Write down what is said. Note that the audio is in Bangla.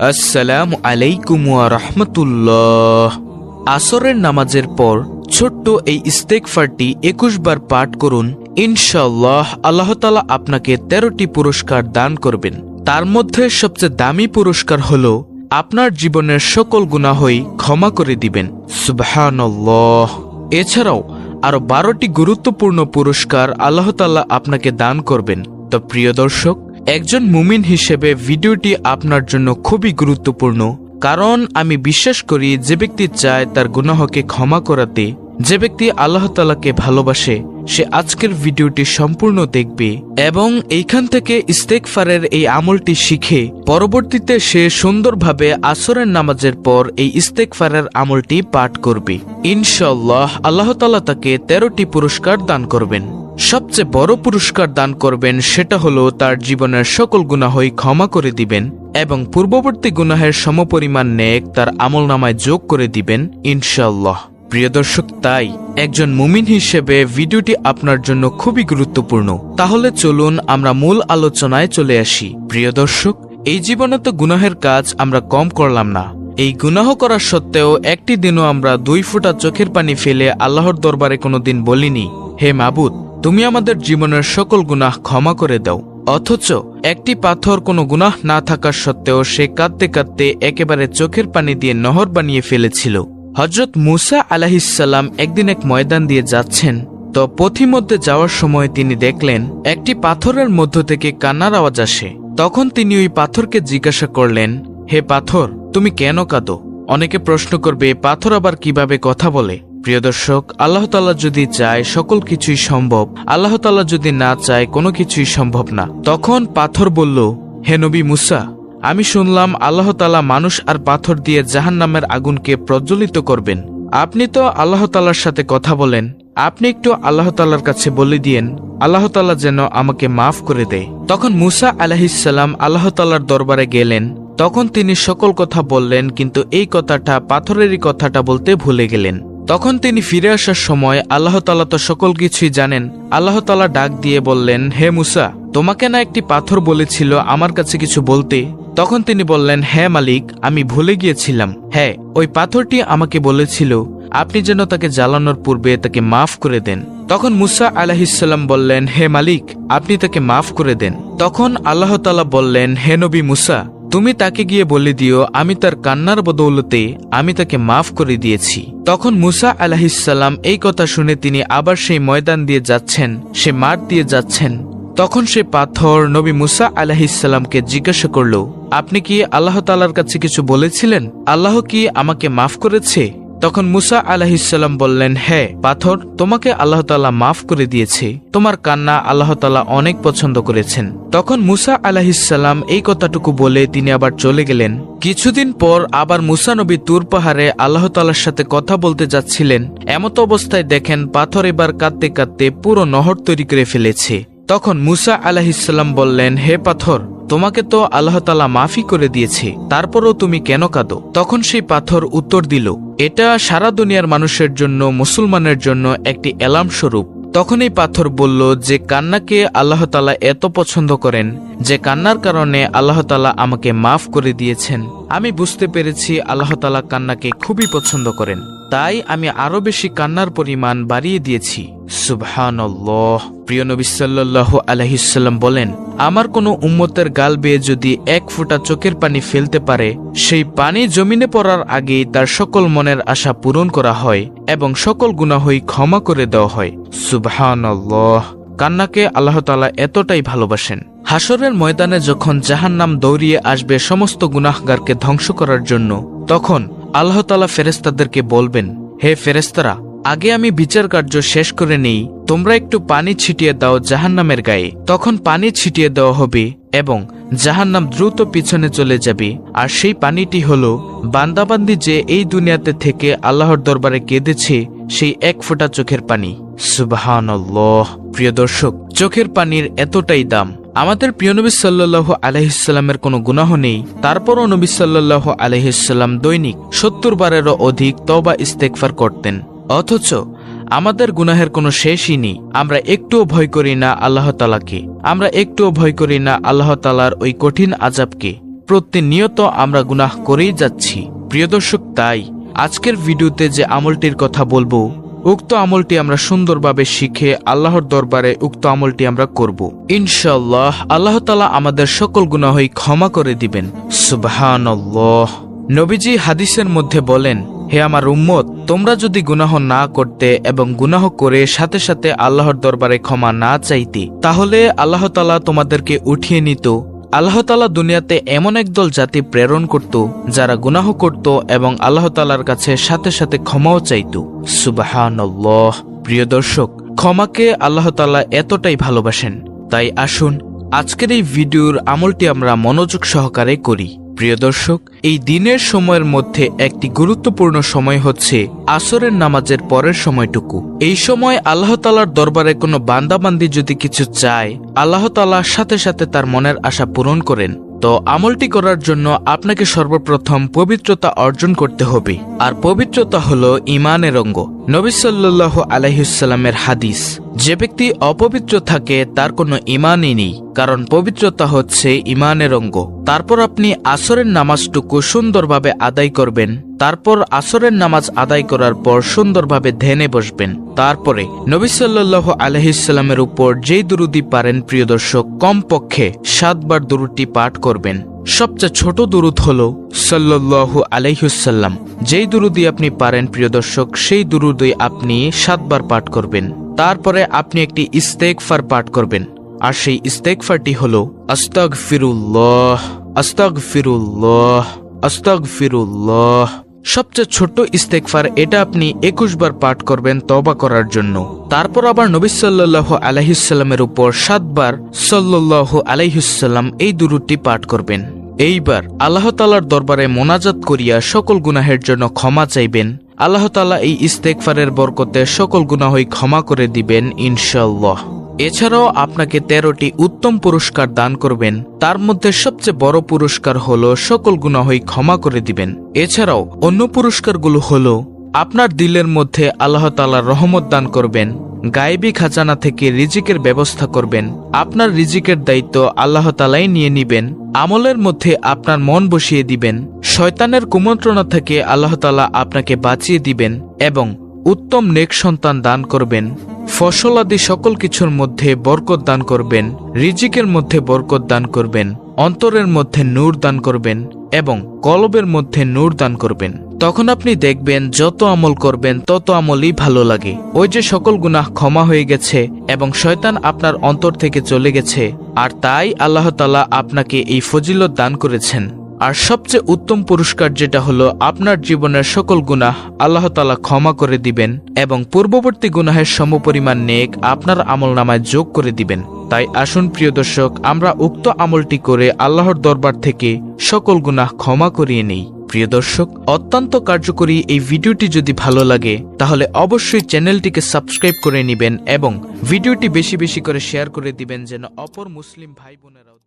আসসালামু আলাইকুম ওয়া রাহমাতুল্লাহ। আসরের নামাজের পর ছোট্ট এই ইস্তেগফারটি 21 বার পাঠ করুন। ইনশাআল্লাহ আল্লাহ তাআলা আপনাকে 13টি পুরস্কার দান করবেন। তার মধ্যে সবচেয়ে দামি পুরস্কার হলো আপনার জীবনের সকল গুনাহই ক্ষমা করে দিবেন। সুবহানাল্লাহ। এছাড়াও আরো 12টি গুরুত্বপূর্ণ পুরস্কার আল্লাহ তাআলা আপনাকে দান করবেন। তো প্রিয় দর্শক, একজন মুমিন হিসেবে ভিডিওটি আপনার জন্য খুবই গুরুত্বপূর্ণ, কারণ আমি বিশ্বাস করি যে ব্যক্তি চায় তার গুনাহকে ক্ষমা করাতে, যে ব্যক্তি আল্লাহ তাআলাকে ভালোবাসে, সে আজকের ভিডিওটি সম্পূর্ণ দেখবে এবং এইখান থেকে ইস্তেগফারের এই আমলটি শিখে পরবর্তীতে সে সুন্দরভাবে আসরের নামাজের পর এই ইস্তেগফারের আমলটি পাঠ করবে। ইনশাআল্লাহ আল্লাহ তাআলা তাকে 13টি পুরস্কার দান করবেন। সবচেয়ে বড় পুরস্কার দান করবেন, সেটা হলো তার জীবনের সকল গুনাহই ক্ষমা করে দিবেন এবং পূর্ববর্তী গুনাহের সমপরিমাণ নেক তার আমলনামায় যোগ করে দিবেন ইনশাআল্লাহ। প্রিয় দর্শক, তাই একজন মুমিন হিসেবে ভিডিওটি আপনার জন্য খুবই গুরুত্বপূর্ণ। তাহলে চলুন আমরা মূল আলোচনায় চলে আসি। প্রিয় দর্শক, এই জীবনে তো গুনাহের কাজ আমরা কম করলাম না। এই গুনাহ করা সত্ত্বেও একটি দিনও আমরা 2 ফোঁটা চোখের পানি ফেলে আল্লাহর দরবারে কোনোদিন বলিনি, হে মাবুদ, তুমি আমাদের জীবনের সকল গুনাহ ক্ষমা করে দাও। অথচ একটি পাথর কোনো গুনাহ না থাকার সত্ত্বেও সে কাঁদতে কাঁদতে একেবারে চোখের পানি দিয়ে নহর বানিয়ে ফেলেছিল। হযরত মুসা আলাইহিসসালাম একদিন এক ময়দান দিয়ে যাচ্ছেন, তো পথিমধ্যে যাওয়ার সময় তিনি দেখলেন একটি পাথরের মধ্য থেকে কান্নার আওয়াজ আসে। তখন তিনি ওই পাথরকে জিজ্ঞাসা করলেন, হে পাথর, তুমি কেন কাঁদো? অনেকে প্রশ্ন করবে, পাথর আবার কিভাবে কথা বলে? প্রিয় দর্শক, আল্লাহ তাআলা যদি চায় সকল কিছুই সম্ভব, আল্লাহ তাআলা যদি না চায় কোনো কিছুই সম্ভব না। তখন পাথর বলল, হে নবী মুসা, আমি শুনলাম আল্লাহ তাআলা মানুষ আর পাথর দিয়ে জাহান্নামের আগুনকে প্রজ্বলিত করবেন। আপনি তো আল্লাহ তাআলার সাথে কথা বলেন, আপনি একটু আল্লাহ তাআলার কাছে বলে দিয়েন আল্লাহ তাআলা যেন আমাকে মাফ করে দেয়। তখন মুসা আলাইহিসসালাম আল্লাহ তাআলার দরবারে গেলেন। তখন তিনি সকল কথা বললেন, কিন্তু এই কথাটা, পাথরেরই কথাটা বলতে ভুলে গেলেন। তখন তিনি ফিরে আসার সময় আল্লাহ তাআলা তো সকল কিছুই জানেন। আল্লাহ তাআলা ডাক দিয়ে বললেন, হে মুসা, তোমাকে না একটি পাথর বলেছিল আমার কাছে কিছু বলতে? তখন তিনি বললেন, হ্যাঁ মালিক, আমি ভুলে গিয়েছিলাম। হ্যাঁ, ওই পাথরটি আমাকে বলেছিল আপনি যেন তাকে জ্বালানোর পূর্বে তাকে মাফ করে দেন। তখন মুসা আলাইহিসসালাম বললেন, হে মালিক, আপনি তাকে মাফ করে দেন। তখন আল্লাহ তাআলা বললেন, হে নবী মুসা, তুমি তাকে গিয়ে বলে দিও আমি তার কান্নার বদৌলতে আমি তাকে মাফ করে দিয়েছি। তখন মুসা আলাইহিসসালাম এই কথা শুনে তিনি আবার সেই ময়দান দিয়ে যাচ্ছেন, সে মাঠ দিয়ে যাচ্ছেন। তখন সে পাথর নবী মুসা আলাইহিসসালামকে জিজ্ঞাসা করল, আপনি কি আল্লাহ তাআলার কাছে কিছু বলেছিলেন? আল্লাহ কি আমাকে মাফ করেছে? তখন মুসা আলাইহিসসালাম বললেন, হ্যাঁ পাথর, তোমাকে আল্লাহ তাআলা মাফ করে দিয়েছে। তোমার কান্না আল্লাহ তাআলা অনেক পছন্দ করেছেন। তখন মুসা আলাইহিসসালাম এই কথাটুকু বলে তিনি আবার চলে গেলেন। কিছুদিন পর আবার মুসা নবী তুর পাহাড়ে আল্লাহ তাআলার সাথে কথা বলতে যাচ্ছিলেন। এমত অবস্থায় দেখেন পাথর এবার কাঁদতে কাঁদতে পুরো নহর তৈরি করে ফেলেছে। তখন মুসা আলাইহিসসালাম বললেন, হে পাথর, তোমাকে তো আল্লাহ তাআলা মাফি করে দিয়েছে, তারপরও তুমি কেন কাঁদো? তখন সেই পাথর উত্তর দিল, এটা সারা দুনিয়ার মানুষের জন্য, মুসলমানের জন্য একটি অ্যালার্ম স্বরূপ। তখন এই পাথর বলল, যে কান্নাকে আল্লাহ তাআলা এত পছন্দ করেন, যে কান্নার কারণে আল্লাহ তাআলা আমাকে মাফ করে দিয়েছেন, আমি বুঝতে পেরেছি আল্লাহ তাআলা কান্নাকে খুবই পছন্দ করেন, তাই আমি আরো বেশি কান্নার পরিমাণ বাড়িয়ে দিয়েছি। সুবহানাল্লাহ। প্রিয় নবী সাল্লাল্লাহু আলাইহি ওয়াসাল্লাম বলেন, আমার কোনো উম্মতের গাল বেয়ে যদি 1 ফোঁটা চোখের পানি ফেলতে পারে, সেই পানি জমিনে পড়ার আগেই তার সকল মনের আশা পূরণ করা হয় এবং সকল গুনাহই ক্ষমা করে দেওয়া হয়। সুবহানাল্লাহ। কান্নাকে আল্লাহ তাআলা এতটাই ভালোবাসেন। হাসরের ময়দানে যখন জাহান্নাম দৌড়িয়ে আসবে সমস্ত গুনাহগারকে ধ্বংস করার জন্য, তখন আল্লাহ তাআলা ফেরেশতাদেরকে বলবেন, হে ফেরেশতারা, আগে আমি বিচার কার্য শেষ করে নেই, তোমরা একটু পানি ছিটিয়ে দাও জাহান্নামের গায়ে। তখন পানি ছিটিয়ে দেওয়া হবে এবং জাহান্নাম দ্রুত পিছনে চলে যাবে। আর সেই পানিটি হলো বান্দাবান্দি যে এই দুনিয়াতে থেকে আল্লাহর দরবারে কেঁদেছে, সেই 1 ফোঁটা চোখের পানি। সুবহানাল্লাহ। প্রিয় দর্শক, চোখের পানির এতটাই দাম। আমাদের প্রিয় নবী সাল্লাল্লাহু আলাইহি ওয়াসাল্লামের কোনো গুনাহ নেই, তারপরও নবী সাল্লাল্লাহু আলাইহি ওয়াসাল্লাম দৈনিক 70 বারেরও অধিক তওবা ইস্তেগফার করতেন। অথচ আমাদের গুনাহের কোনো শেষই নেই। আমরা একটুও ভয় করি না আল্লাহ তাআলাকে, আমরা একটুও ভয় করি না আল্লাহ তাআলার ওই কঠিন আযাবকে। প্রতিনিয়ত আমরা গুনাহ করেই যাচ্ছি। প্রিয় দর্শক, তাই আজকের ভিডিওতে যে আমলটির কথা বলবো, উক্ত আমলটি আমরা সুন্দরভাবে শিখে আল্লাহর দরবারে উক্ত আমলটি আমরা করব। ইনশাআল্লাহ আল্লাহ তাআলা আমাদের সকল গুনাহই ক্ষমা করে দিবেন। সুবহানাল্লাহ। নবীজি হাদিসের মধ্যে বলেন, হে আমার উম্মত, তোমরা যদি গুনাহ না করতে এবং গুনাহ করে সাথে সাথে আল্লাহর দরবারে ক্ষমা না চাইতে, তাহলে আল্লাহ তাআলা তোমাদেরকে উঠিয়ে নিত। আল্লাহ তাআলা দুনিয়াতে এমন একদল জাতি প্রেরণ করত যারা গুনাহ করত এবং আল্লাহ তাআলার কাছে সাথে সাথে ক্ষমাও চাইত। সুবহানাল্লাহ। প্রিয় দর্শক, ক্ষমাকে আল্লাহ তাআলা এতটাই ভালোবাসেন। তাই আসুন আজকের এই ভিডিওর আমলটি আমরা মনোযোগ সহকারে করি। প্রিয় দর্শক, এই দিনের সময়ের মধ্যে একটি গুরুত্বপূর্ণ সময় হচ্ছে আসরের নামাজের পরের সময়টুকু। এই সময় আল্লাহ তাআলার দরবারে কোনো বান্দাবান্দি যদি কিছু চায়, আল্লাহ তাআলা সাথে সাথে তার মনের আশা পূরণ করেন। তো আমলটি করার জন্য আপনাকে সর্বপ্রথম পবিত্রতা অর্জন করতে হবে। আর পবিত্রতা হলো ঈমানের অঙ্গ। নবী সাল্লাল্লাহু আলাইহি ওয়াসাল্লামের হাদিস, যে ব্যক্তি অপবিত্র থাকে তার কোনো ঈমানই নেই, কারণ পবিত্রতা হচ্ছে ঈমানের অঙ্গ। তারপর আপনি আসরের নামাজটুকু সুন্দরভাবে আদায় করবেন। তারপর আসরের নামাজ আদায় করার পর সুন্দরভাবে ধ্যানে বসবেন। তারপরে নবী সাল্লাল্লাহু আলাইহি ওয়াসাল্লামের উপর যেই দুরূদি পারেন প্রিয় দর্শক, কমপক্ষে 7 বার দুরূদটি পাঠ করবেন। সবচেয়ে ছোট দুরূদ হলো সাল্লাল্লাহু আলাইহি ওয়াসাল্লাম। যেই দুরূদি আপনি পারেন প্রিয় দর্শক, সেই দুরূদই আপনি 7 বার পাঠ করবেন। তারপরে আপনি একটি ইস্তেগফার পাঠ করবেন। আর সেই ইস্তেগফারটি হলো আস্তাগফিরুল্লাহ, আস্তাগফিরুল্লাহ, আস্তাগফিরুল্লাহ। সবচেয়ে ছোট্ট ইস্তেগফার, এটা আপনি 21 বার পাঠ করবেন তওবা করার জন্য। তারপর আবার নবী সাল্লাল্লাহু আলাইহি ওয়াসাল্লামের উপর 7 বার সাল্লাল্লাহু আলাইহি ওয়াসাল্লাম এই দুরূদটি পাঠ করবেন। এইবার আল্লাহ তাআলার দরবারে মোনাজাত করিয়া সকল গুনাহের জন্য ক্ষমা চাইবেন। আল্লাহ তাআলা এই ইস্তেগফারের বরকতে সকল গুনাহই ক্ষমা করে দিবেন ইনশাআল্লাহ। এছাড়াও আপনাকে 13টি উত্তম পুরস্কার দান করবেন। তার মধ্যে সবচেয়ে বড় পুরস্কার হলো সকল গুনাহই ক্ষমা করে দিবেন। এছাড়াও অন্য পুরস্কারগুলো হলো আপনার দিলের মধ্যে আল্লাহ তাআলা রহমত দান করবেন, গায়েবী খাজানা থেকে রিজিকের ব্যবস্থা করবেন, আপনার রিজিকের দায়িত্ব আল্লাহ তাআলাই নিয়ে নিবেন, আমলের মধ্যে আপনার মন বসিয়ে দিবেন, শয়তানের কুমন্ত্রণা থেকে আল্লাহ তাআলা আপনাকে বাঁচিয়ে দিবেন এবং উত্তম নেক সন্তান দান করবেন, ফসল আদি সকল কিছুর মধ্যে বরকত দান করবেন, রিজিকের মধ্যে বরকত দান করবেন, অন্তরের মধ্যে নূর দান করবেন এবং কলবের মধ্যে নূর দান করবেন। তখন আপনি দেখবেন যত আমল করবেন তত আমলই ভালো লাগে। ওই যে সকল গুনাহ ক্ষমা হয়ে গেছে এবং শয়তান আপনার অন্তর থেকে চলে গেছে। আর তাই আল্লাহ তাআলা আপনাকে এই ফজিলত দান করেছেন। আর সবচেয়ে উত্তম পুরস্কার যেটা হলো আপনার জীবনের সকল গুনাহ আল্লাহ তাআলা ক্ষমা করে দিবেন এবং পূর্ববর্তী গুনাহের সমপরিমাণ নেক আপনার আমলনামায় যোগ করে দিবেন। তাই আসুন প্রিয় দর্শক, আমরা উক্ত আমলটি করে আল্লাহর দরবার থেকে সকল গুনাহ ক্ষমা করিয়ে নেই। প্রিয় দর্শক, অত্যন্ত কার্যকরী এই ভিডিওটি যদি ভালো লাগে তাহলে অবশ্যই চ্যানেলটিকে সাবস্ক্রাইব করে নেবেন এবং ভিডিওটি বেশি বেশি করে শেয়ার করে দিবেন যেন অপর মুসলিম ভাই বোনেরাও